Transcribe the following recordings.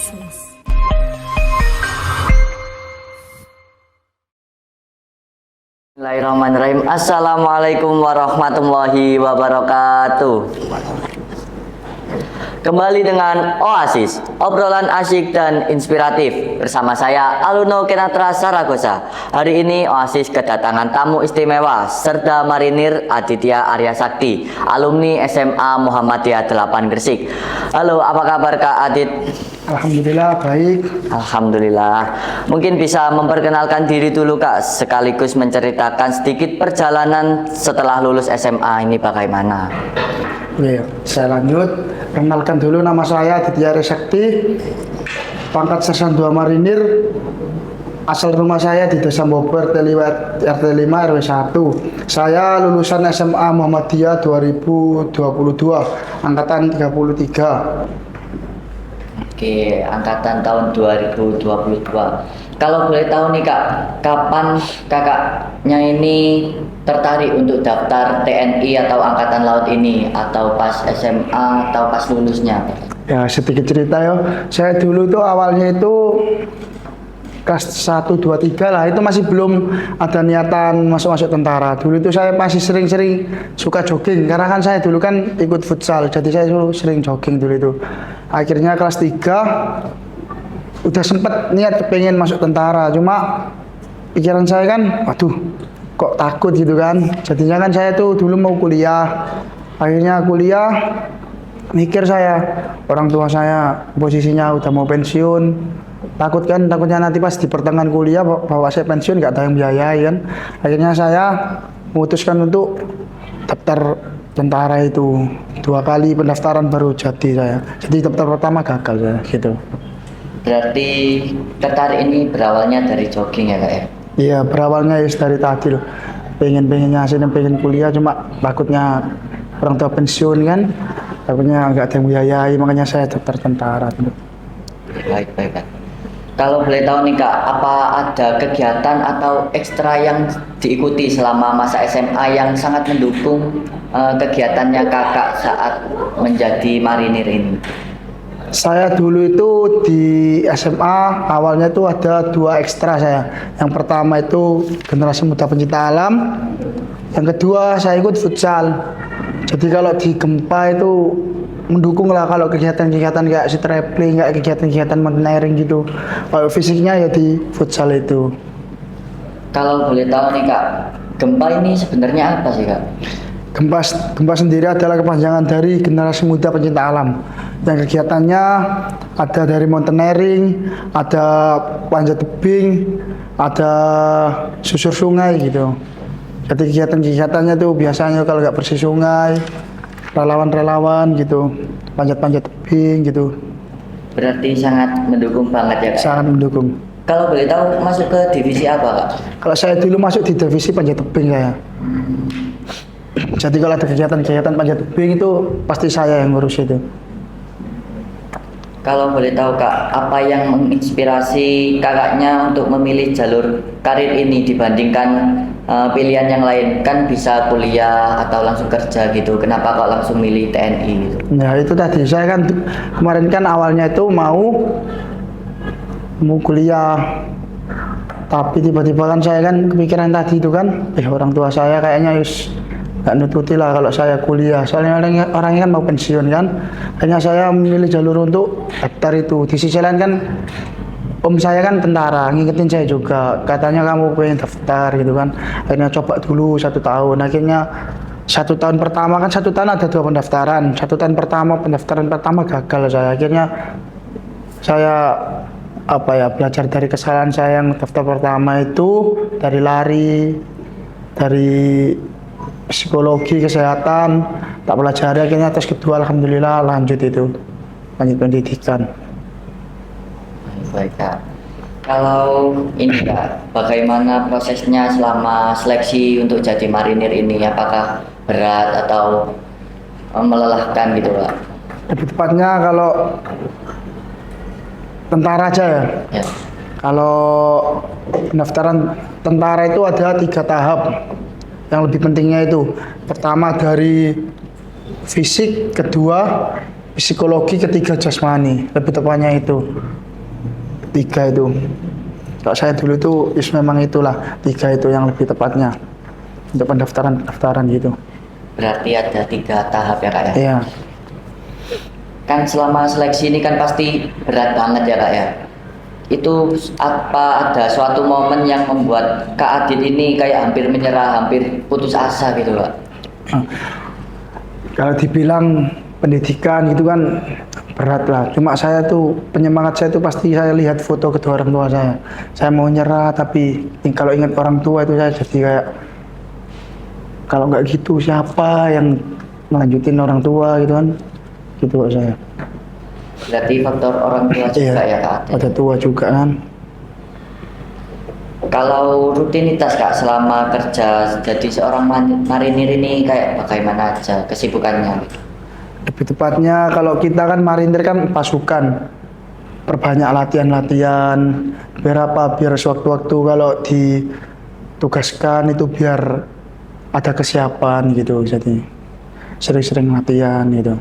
Business. Bismillahirrahmanirrahim. Assalamualaikum warahmatullahi wabarakatuh. Kembali dengan Oasis, obrolan asyik dan inspiratif bersama saya Aluno Kenatra Saragosa. Hari ini Oasis kedatangan tamu istimewa Serda Marinir Aditya Arya Sakti, alumni SMA Muhammadiyah 8 Gresik. Halo, apa kabar Kak Adit? Alhamdulillah baik. Alhamdulillah. Mungkin bisa memperkenalkan diri dulu Kak, sekaligus menceritakan sedikit perjalanan setelah lulus SMA ini bagaimana? Oke, saya lanjut. Kenalkan dulu, nama saya Aditya Arya Sakti, pangkat Sersan 2 Marinir. Asal rumah saya di Desa Bobor, RT 5 RW 1. Saya lulusan SMA Muhammadiyah 2022, angkatan 33. Oke, angkatan tahun 2022. Kalau boleh tahu nih Kak, kapan kakaknya ini tertarik untuk daftar TNI atau Angkatan Laut ini? Atau pas SMA atau pas lulusnya? Ya, sedikit cerita ya. Saya dulu tuh awalnya itu kelas 1, 2, 3 lah, itu masih belum ada niatan masuk tentara. Dulu itu saya masih sering-sering suka jogging, karena kan saya dulu kan ikut futsal, jadi saya sering jogging dulu itu. Akhirnya kelas 3 udah sempet niat pengen masuk tentara, cuma pikiran saya kan, waduh kok takut gitu kan. Jadinya kan saya tuh dulu mau kuliah. Akhirnya kuliah, mikir saya, orang tua saya posisinya udah mau pensiun, takutnya nanti pas di pertengahan kuliah bawa saya pensiun gak ada yang biayai kan. Akhirnya saya memutuskan untuk daftar tentara itu. 2 kali pendaftaran baru jadi saya. Jadi daftar pertama gagal saya gitu. Berarti tertarik ini berawalnya dari jogging ya Kak ya? Iya, berawalnya dari tadi loh. Pengen-pengennya hasilnya pengen kuliah, cuma takutnya orang tua pensiun kan. Takutnya nggak ada yang biayai, makanya saya daftar tentara. Baik Kak. Kalau boleh tahu nih Kak, apa ada kegiatan atau ekstra yang diikuti selama masa SMA yang sangat mendukung kegiatannya kakak saat menjadi marinir ini? Saya dulu itu di SMA awalnya itu ada 2 ekstra saya. Yang pertama itu generasi muda pencinta alam. Yang kedua saya ikut futsal. Jadi kalau di Gempa itu mendukung lah kalau kegiatan-kegiatan kayak si traveling, kayak kegiatan-kegiatan mountaineering gitu. Kalau fisiknya ya di futsal itu. Kalau boleh tahu nih Kak, Gempa ini sebenarnya apa sih Kak? Gempa sendiri adalah kepanjangan dari generasi muda pencinta alam. Yang kegiatannya ada dari mountaineering, ada panjat tebing, ada susur sungai gitu. Jadi kegiatan-kegiatannya tuh biasanya kalau nggak bersih sungai, relawan-relawan gitu, panjat-panjat tebing gitu. Berarti sangat mendukung banget ya Kak? Sangat mendukung. Kalau boleh tahu masuk ke divisi apa Kak? Kalau saya dulu masuk di divisi panjat tebing saya. Jadi kalau ada kegiatan-kegiatan panjat tebing itu pasti saya yang ngurus itu. Kalau boleh tahu Kak, apa yang menginspirasi kakaknya untuk memilih jalur karir ini dibandingkan pilihan yang lain? Kan bisa kuliah atau langsung kerja gitu. Kenapa kok langsung milih TNI gitu? Ya itu tadi, saya kan kemarin kan awalnya itu mau kuliah. Tapi tiba-tiba kan saya kan kepikiran tadi itu kan, orang tua saya kayaknya nggak nututi lah kalau saya kuliah, soalnya orangnya kan mau pensiun kan. Hanya saya memilih jalur untuk daftar itu. Di sisi lain kan om saya kan tentara, ngingetin saya juga, katanya kamu pengen daftar gitu kan. Akhirnya coba dulu 1 tahun. Akhirnya 1 tahun pertama kan 1 tahun ada 2 pendaftaran. 1 tahun pertama pendaftaran pertama gagal saya. Akhirnya saya belajar dari kesalahan saya yang daftar pertama itu, dari lari, dari psikologi kesehatan tak pelajari. Akhirnya tes kedua alhamdulillah lanjut pendidikan. Baik Kak. Kalau ini Kak, bagaimana prosesnya selama seleksi untuk jadi marinir ini? Apakah berat atau melelahkan gitu Kak? Lebih tepatnya kalau tentara aja ya. Ya. Kalau pendaftaran tentara itu ada 3 tahap. Yang lebih pentingnya itu pertama dari fisik, kedua psikologi, ketiga jasmani, lebih tepatnya itu tiga itu. Kalau saya dulu itu memang itulah tiga itu yang lebih tepatnya untuk pendaftaran gitu. Berarti ada 3 tahap ya kak ya? Iya. Kan selama seleksi ini kan pasti berat banget ya kak ya? Itu apa ada suatu momen yang membuat Kak Adit ini kayak hampir menyerah, hampir putus asa gitu Kak? Kalau dibilang pendidikan itu kan berat lah. Cuma saya tuh penyemangat saya tuh pasti saya lihat foto kedua orang tua saya. Saya mau nyerah tapi kalau ingat orang tua itu saya jadi kayak kalau nggak gitu siapa yang melanjutin orang tua gitu kan? Gitu kok saya. Berarti faktor orang tua juga ya Kak Adit? Ada tua juga kan. Kalau rutinitas Kak selama kerja jadi seorang marinir ini kayak bagaimana aja kesibukannya? Lebih tepatnya kalau kita kan marinir kan pasukan, perbanyak latihan-latihan, biar sewaktu-waktu kalau ditugaskan itu biar ada kesiapan gitu, jadi sering-sering latihan gitu.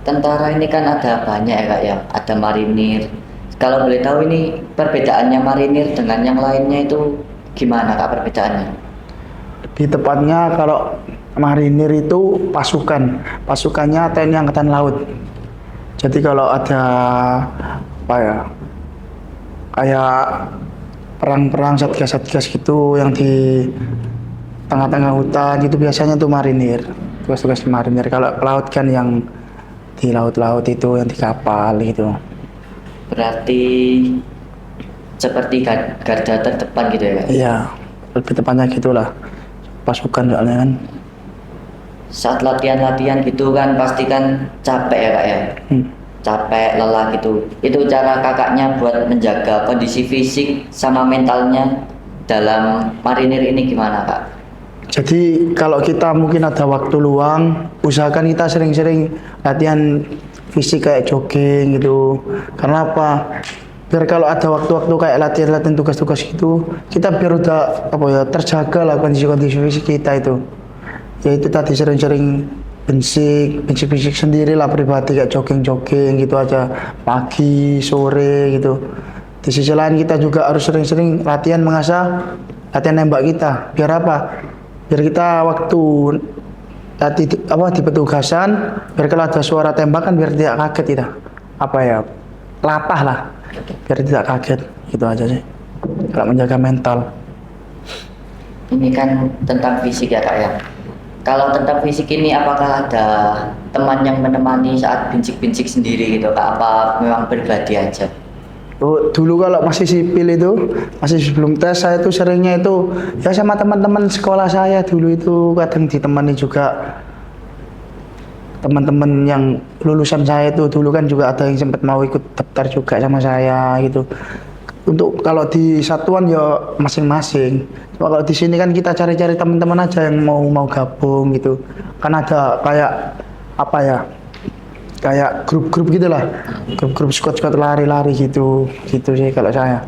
Tentara ini kan ada banyak ya Kak ya, ada marinir. Kalau boleh tahu ini perbedaannya marinir dengan yang lainnya itu gimana Kak perbedaannya? Lebih tepatnya kalau marinir itu pasukannya TNI Angkatan Laut. Jadi kalau ada apa ya, kayak perang-perang satgas-satgas gitu yang di tengah-tengah hutan itu biasanya tuh marinir, tugas-tugas marinir. Kalau pelaut kan yang di laut-laut itu yang di kapal gitu. Berarti seperti garda terdepan gitu ya Kak? Iya, lebih tepatnya gitulah. Pasukan soalnya kan. Saat latihan-latihan gitu kan pasti kan capek ya Kak ya? Capek, lelah gitu. Itu cara kakaknya buat menjaga kondisi fisik sama mentalnya dalam marinir ini gimana Kak? Jadi kalau kita mungkin ada waktu luang, usahakan kita sering-sering latihan fisik kayak jogging gitu. Karena apa? Biar kalau ada waktu-waktu kayak latihan-latihan tugas-tugas gitu, kita biar udah apa ya terjaga lah kondisi-kondisi fisik kita itu. Ya itu tadi sering-sering basic sendiri lah pribadi kayak jogging-jogging gitu aja pagi, sore gitu. Di sisi lain kita juga harus sering-sering latihan mengasah latihan nembak kita. Biar apa? Biar kita waktu di petugasan, biar kalau ada suara tembakan biar tidak kaget kita. Apa ya? Latah lah. Biar tidak kaget. Gitu aja sih. Kalau menjaga mental. Ini kan tentang fisik ya Kak ya? Kalau tentang fisik ini apakah ada teman yang menemani saat bincik-bincik sendiri gitu Kak? Apa memang pribadi aja? Oh, dulu kalau masih sipil itu, masih sebelum tes saya itu seringnya itu ya sama teman-teman sekolah saya dulu itu kadang ditemani juga teman-teman yang lulusan saya itu dulu kan juga ada yang sempat mau ikut daftar juga sama saya gitu. Untuk kalau di satuan ya masing-masing. Cuma kalau di sini kan kita cari-cari teman-teman aja yang mau gabung gitu. Kan ada kayak apa ya? Kayak grup-grup gitulah. Grup-grup squad-squad lari-lari gitu. Gitu sih kalau saya.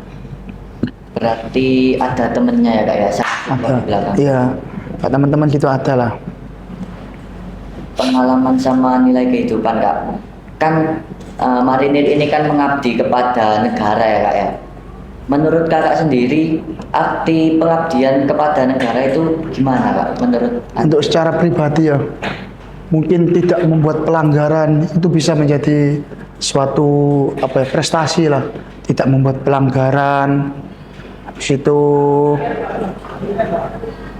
Berarti ada temennya ya Kak ya? Ada. Di belakang. Iya. Kayak teman-teman gitu ada lah. Pengalaman sama nilai kehidupan Kak. Kan marinir ini kan mengabdi kepada negara ya Kak ya? Menurut kakak sendiri, arti pengabdian kepada negara itu gimana Kak? Menurut Untuk secara pribadi ya, mungkin tidak membuat pelanggaran itu bisa menjadi suatu apa ya, prestasi lah. Tidak membuat pelanggaran, habis itu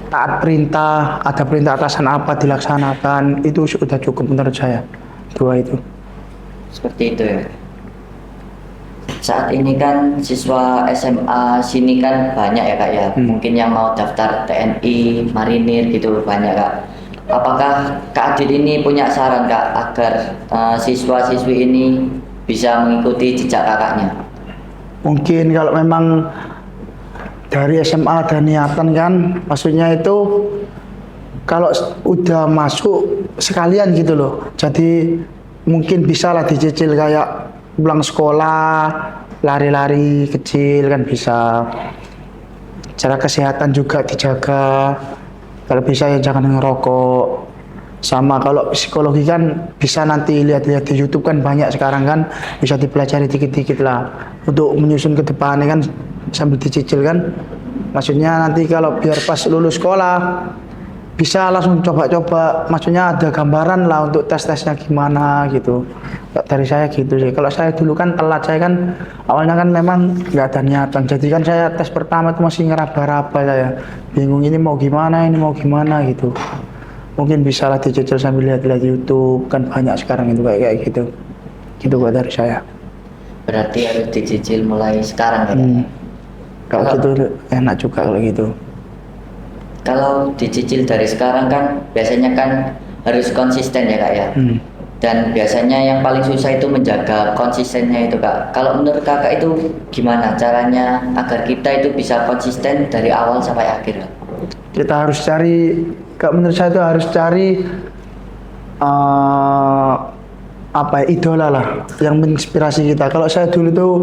taat perintah, ada perintah atasan apa dilaksanakan, itu sudah cukup menurut saya. Dua itu. seperti itu ya. Saat ini kan siswa SMA sini kan banyak ya Kak ya, mungkin yang mau daftar TNI, Marinir gitu banyak Kak. Apakah Kak Adit ini punya saran Kak agar siswa-siswi ini bisa mengikuti jejak kakaknya? Mungkin kalau memang dari SMA ada niatan kan, maksudnya itu kalau udah masuk sekalian gitu loh. Jadi mungkin bisa lah dicicil kayak pulang sekolah, lari-lari kecil kan bisa. Cara kesehatan juga dijaga. Kalau bisa ya jangan ngerokok. Sama kalau psikologi kan bisa nanti lihat-lihat di YouTube kan banyak sekarang kan, bisa dipelajari dikit-dikit lah untuk menyusun ke depannya kan sambil dicicil kan. Maksudnya nanti kalau biar pas lulus sekolah bisa langsung coba-coba, maksudnya ada gambaran lah untuk tes-tesnya gimana gitu. Dari saya gitu sih. Kalau saya dulu kan telat, saya kan awalnya kan memang nggak ada niatan. Jadi kan saya tes pertama itu masih ngeraba-raba, saya bingung ini mau gimana gitu. Mungkin bisa lah dicicil sambil lihat-lihat YouTube, kan banyak sekarang itu kayak gitu. Gitu buat dari saya. Berarti harus dicicil mulai sekarang ya. Kalau gitu enak juga kalau gitu. Kalau dicicil dari sekarang kan biasanya kan harus konsisten ya Kak ya. Dan biasanya yang paling susah itu menjaga konsistennya itu Kak. Kalau menurut Kakak itu gimana caranya agar kita itu bisa konsisten dari awal sampai akhir Kak? Kita harus cari, kalau menurut saya itu harus cari idola lah yang menginspirasi kita. Kalau saya dulu tuh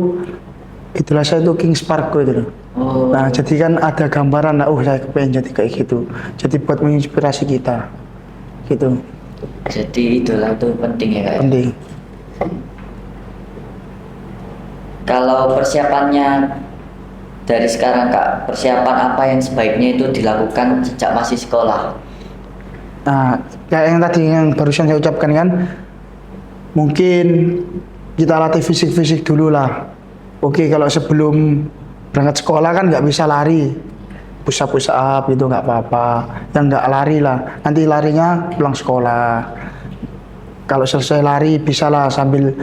idola saya itu King Sparko itu loh. Oh. Nah, jadi kan ada gambaran, saya kepengen jadi kayak gitu. Jadi buat menginspirasi kita, gitu. Jadi idola itu penting ya Kak ya? Penting. Kalau persiapannya dari sekarang Kak, persiapan apa yang sebaiknya itu dilakukan sejak masih sekolah? Nah, kayak yang tadi yang barusan saya ucapkan kan, mungkin kita latih fisik-fisik dulu lah. Oke, kalau sebelum berangkat sekolah kan nggak bisa lari, push up gitu nggak apa-apa. Yang nggak lari lah, nanti larinya pulang sekolah. Kalau selesai lari bisa lah sambil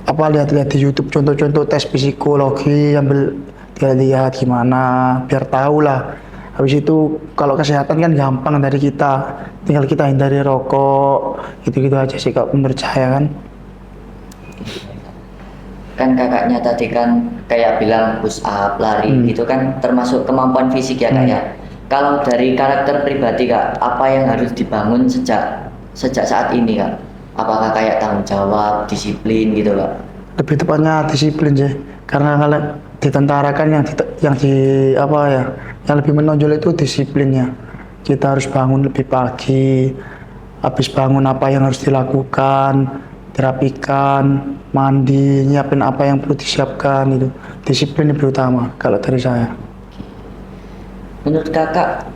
lihat-lihat di YouTube contoh-contoh tes psikologi, ambil lihat gimana, biar tahu lah. Habis itu kalau kesehatan kan gampang dari kita, tinggal kita hindari rokok, gitu-gitu aja sih kalau menurut saya kan. Kan kakaknya tadi kan kayak bilang push up, lari gitu kan termasuk kemampuan fisik ya Kak ya. Kalau dari karakter pribadi Kak, apa yang harus dibangun sejak saat ini Kak? Apakah kayak tanggung jawab, disiplin gitu Kak? Lebih tepatnya disiplin sih, karena kalau di tentara kan yang lebih menonjol itu disiplinnya. Kita harus bangun lebih pagi, habis bangun apa yang harus dilakukan, dirapikan, mandi, nyiapin apa yang perlu disiapkan itu. Disiplin lebih utama kalau dari saya. Menurut kakak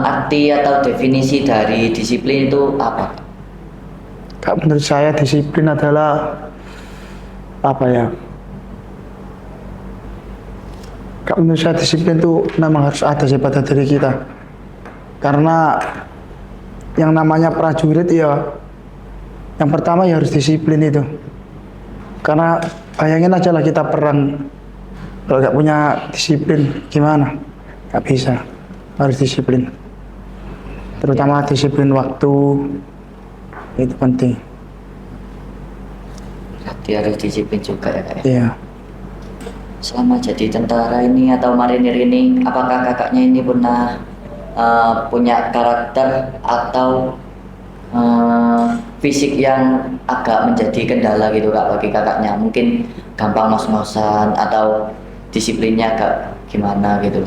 arti atau definisi dari disiplin itu apa? Kak, menurut saya disiplin adalah Kak, menurut saya disiplin itu memang harus ada sih pada diri kita. Karena yang namanya prajurit ya, yang pertama ya harus disiplin itu. Karena bayangin aja lah kita perang, kalau nggak punya disiplin gimana? Nggak bisa, harus disiplin. Terutama disiplin waktu, itu penting. Berarti harus disiplin juga ya Kak ya? Iya. Selama jadi tentara ini atau marinir ini, apakah kakaknya ini pernah punya karakter atau fisik yang agak menjadi kendala gitu Kak bagi kakaknya? Mungkin gampang ngos-ngosan atau disiplinnya agak gimana gitu?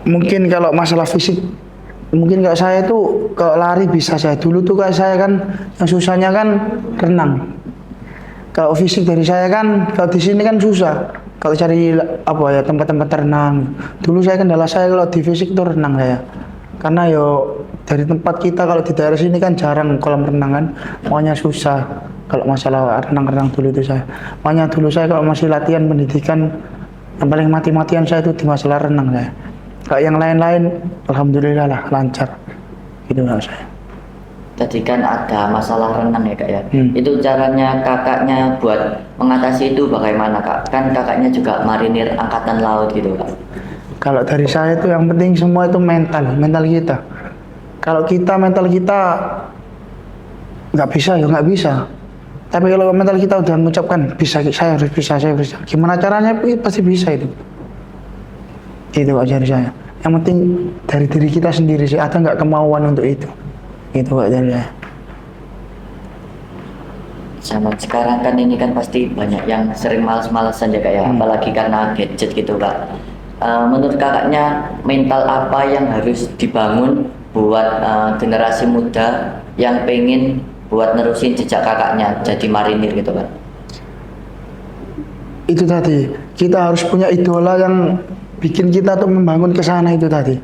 Mungkin kalau masalah fisik, mungkin kayak saya tuh kalau lari bisa saya. Dulu tuh kayak saya kan yang susahnya kan renang. Kalau fisik dari saya kan, kalau di sini kan susah. Kalau cari tempat-tempat renang. Dulu saya kendala saya kalau di fisik itu renang saya. Karena dari tempat kita kalau di daerah sini kan jarang kolam renang kan, makanya susah. Kalau masalah renang-renang dulu itu saya. Makanya dulu saya kalau masih latihan pendidikan, yang paling mati-matian saya itu di masalah renang saya. Kalau yang lain-lain, alhamdulillah lah lancar. Gitu lah saya. Tadi kan ada masalah renang ya Kak ya. Itu caranya kakaknya buat mengatasi itu bagaimana Kak? Kan kakaknya juga marinir angkatan laut gitu Kak. Kalau dari saya itu yang penting semua itu mental kita. Kalau mental kita nggak bisa ya nggak bisa. Tapi kalau mental kita udah mengucapkan saya harus bisa. Gimana caranya pasti bisa itu. Itu aja dari saya. Yang penting dari diri kita sendiri sih, ada nggak kemauan untuk itu. Itu aja dari saya. Zaman sekarang kan ini kan pasti banyak yang sering malas-malasan ya Kak ya, apalagi karena gadget gitu Kak. Menurut kakaknya mental apa yang harus dibangun buat generasi muda yang pengen buat nerusin jejak kakaknya jadi marinir gitu kan? Itu tadi, kita harus punya idola yang bikin kita tuh membangun ke sana itu tadi.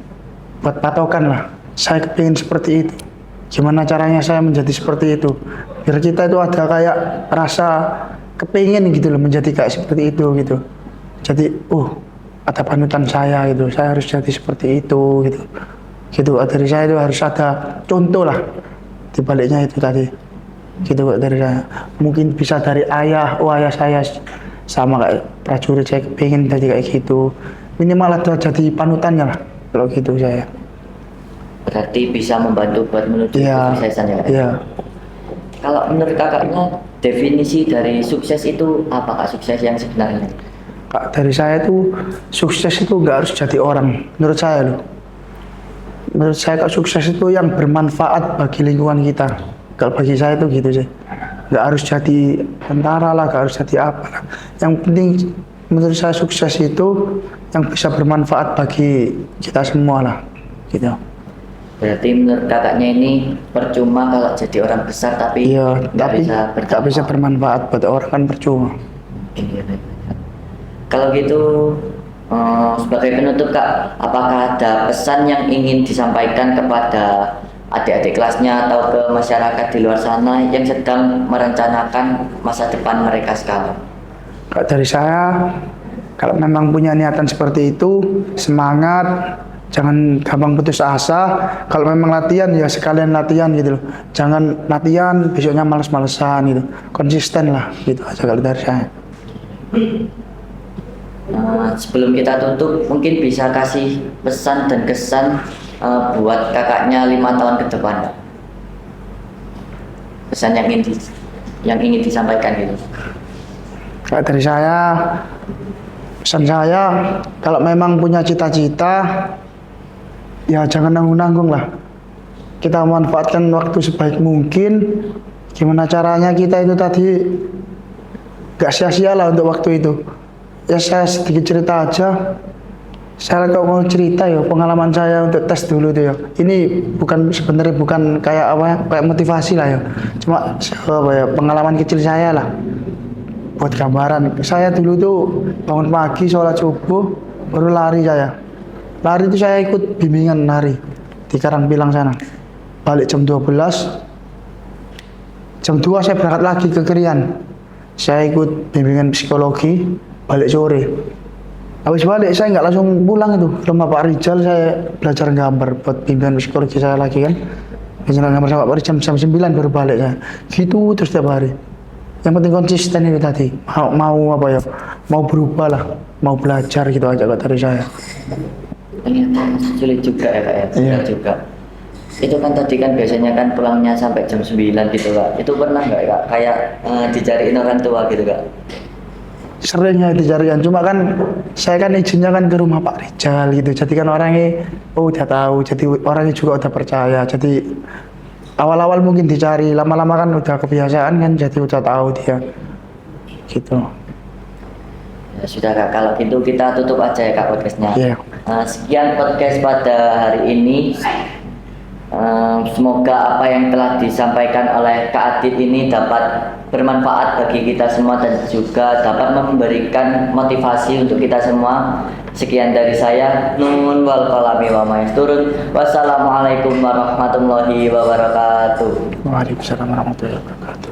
Buat patokan lah, saya kepingin seperti itu. Gimana caranya saya menjadi seperti itu? Biar kita itu ada kayak rasa kepingin gitu loh, menjadi kayak seperti itu gitu. Jadi, ada panutan saya gitu, saya harus jadi seperti itu gitu. Gitu, dari saya itu harus ada contoh lah. Di baliknya itu tadi. Gitu dari saya. Mungkin bisa dari ayah, ayah saya sama kayak prajurit, saya pengen jadi kayak gitu. Minimal ada jadi panutannya lah kalau gitu saya. Berarti bisa membantu buat menuju kesuksesan ya? Iya. Kalau menurut kakaknya definisi dari sukses itu apa kak, sukses yang sebenarnya? Kak, dari saya itu sukses itu nggak harus jadi orang, menurut saya loh. Menurut saya kak, sukses itu yang bermanfaat bagi lingkungan kita. Kalau bagi saya itu gitu sih. Nggak harus jadi tentara lah, nggak harus jadi apa lah. Yang penting menurut saya sukses itu yang bisa bermanfaat bagi kita semua lah, gitu. Berarti menurut kakaknya ini percuma kalau jadi orang besar tapi nggak bisa bermanfaat buat orang kan percuma. Iya. Kalau gitu sebagai penutup kak, apakah ada pesan yang ingin disampaikan kepada adik-adik kelasnya atau ke masyarakat di luar sana yang sedang merencanakan masa depan mereka sekarang? Kak, dari saya, kalau memang punya niatan seperti itu, semangat, jangan gampang putus asa. Kalau memang latihan ya sekalian latihan gitu loh. Jangan latihan besoknya males-malesan gitu. Konsisten lah gitu aja kalau dari saya. Sebelum kita tutup, mungkin bisa kasih pesan dan kesan buat kakaknya 5 tahun ke depan. Pesan yang ingin disampaikan gitu. Kalau dari saya, pesan saya, kalau memang punya cita-cita, ya jangan nanggung-nanggung lah. Kita manfaatkan waktu sebaik mungkin. Gimana caranya kita itu tadi gak sia-sia lah untuk waktu itu. Ya saya sedikit cerita aja. Saya kalau mau cerita ya pengalaman saya untuk tes dulu tuh ya. Ini sebenarnya bukan kayak apa ya, kayak motivasi lah ya. Cuma apa ya, pengalaman kecil saya lah. Buat gambaran. Saya dulu tuh bangun pagi sholat subuh baru lari saya. Lari itu saya ikut bimbingan lari di Karangpilang sana. Balik jam 12. Jam 2 saya berangkat lagi ke Krian. Saya ikut bimbingan psikologi, balik sore. Habis balik saya nggak langsung pulang itu. Rumah Pak Rijal saya belajar gambar buat bimbingan psikologi saya lagi kan. Belajar gambar sama Pak Rijal jam 9 baru balik saya. Gitu terus setiap hari. Yang penting konsisten itu tadi. Mau apa ya? Mau berubah lah, mau belajar gitu aja kata dari saya. Ternyata sulit juga ya kak ya, Iya. juga. Itu kan tadi kan biasanya kan pulangnya sampai jam 9 gitu kak. Itu pernah nggak kak kayak dicariin orang tua gitu kak? Seringnya dicarian, cuma kan saya kan izinnya kan ke rumah Pak Rijal gitu. Jadi kan orangnya udah tahu, jadi orangnya juga udah percaya. Jadi awal-awal mungkin dicari, lama-lama kan udah kebiasaan kan, jadi udah tahu dia. Gitu. Ya, sudah kak, kalau gitu kita tutup aja ya kak podcastnya. Iya. Sekian podcast pada hari ini. Semoga apa yang telah disampaikan oleh Kak Adit ini dapat bermanfaat bagi kita semua dan juga dapat memberikan motivasi untuk kita semua. Sekian dari saya, nun wal qalami wa ma yasturun. Wassalamualaikum warahmatullahi wabarakatuh. Waalaikumsalam warahmatullahi wabarakatuh.